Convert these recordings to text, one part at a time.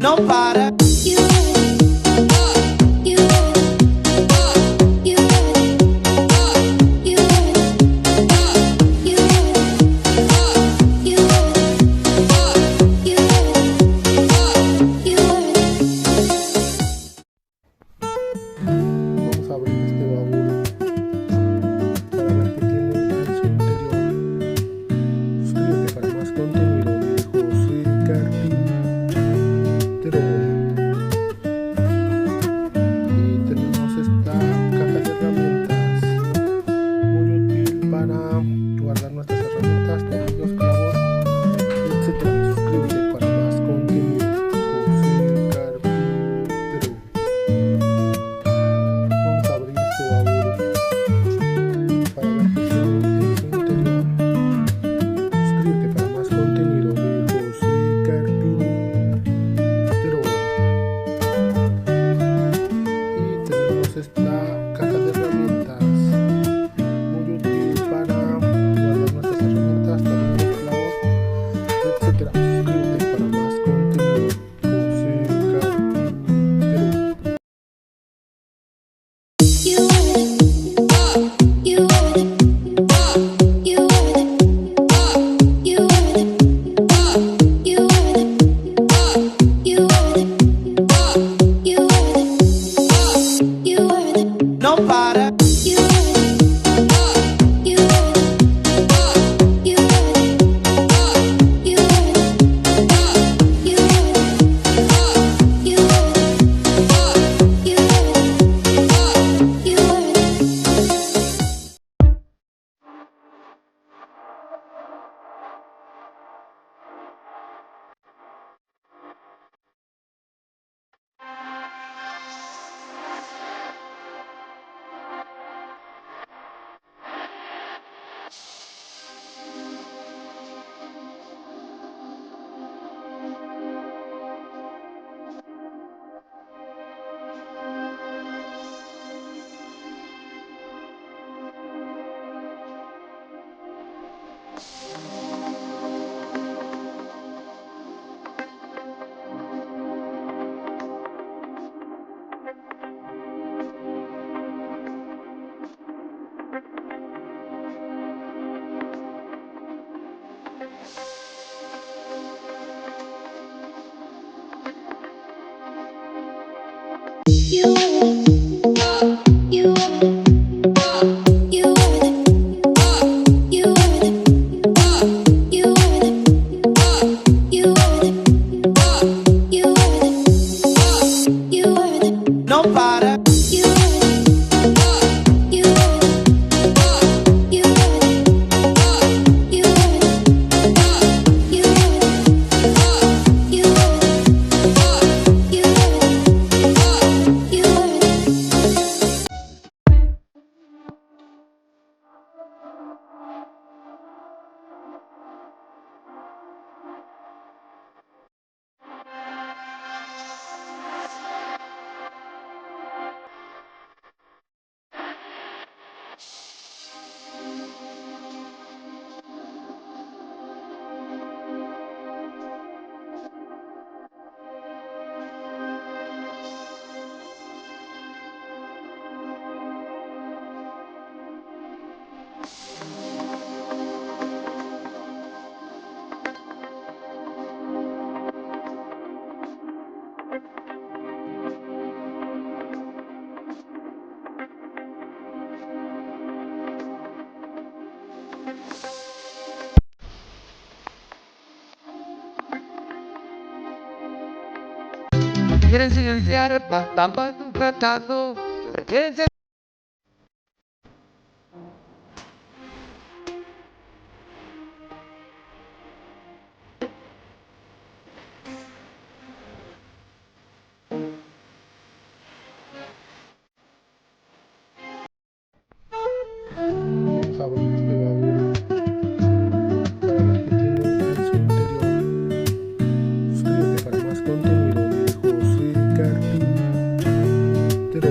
no para. Vamos a abrir este baúl para ver qué tiene en su interior. Suscríbete para más contenido de José Carpintero. Y tenemos esta caja de herramientas, muy útil para guardar nuestras herramientas, tornillos, clavos, etc. Suscríbete para más contenido. José Carpintero. Vamos a abrir este baúl para ver qué tiene en su interior. Suscríbete para más contenido de José Carpintero. Y tenemos esta caja de herramientas, muy útil para guardar nuestras herramientas, tornillos, clavos, etc. Suscríbete para más contenido. José Carpintero. No para. No para. Quieren silenciar, tampa tu tratado. Vamos a abrir este baúl para ver qué tiene en su interior. Suscríbete para más contenido de José Carpintero.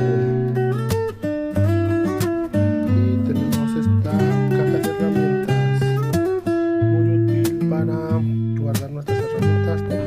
Y tenemos esta caja de herramientas, muy útil para guardar nuestras herramientas.